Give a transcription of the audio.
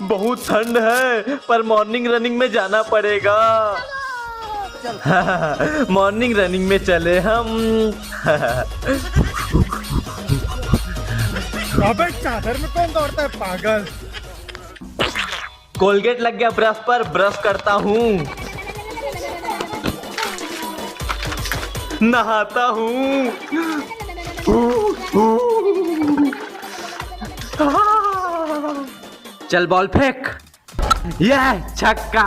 बहुत ठंड है पर मॉर्निंग रनिंग में जाना पड़ेगा। मॉर्निंग रनिंग में चले हम। अबे चादर में कौन दौड़ता है पागल। कोलगेट लग गया ब्रश पर, ब्रश करता हूँ, नहाता हूँ। चल बॉल फेंक। यह छक्का।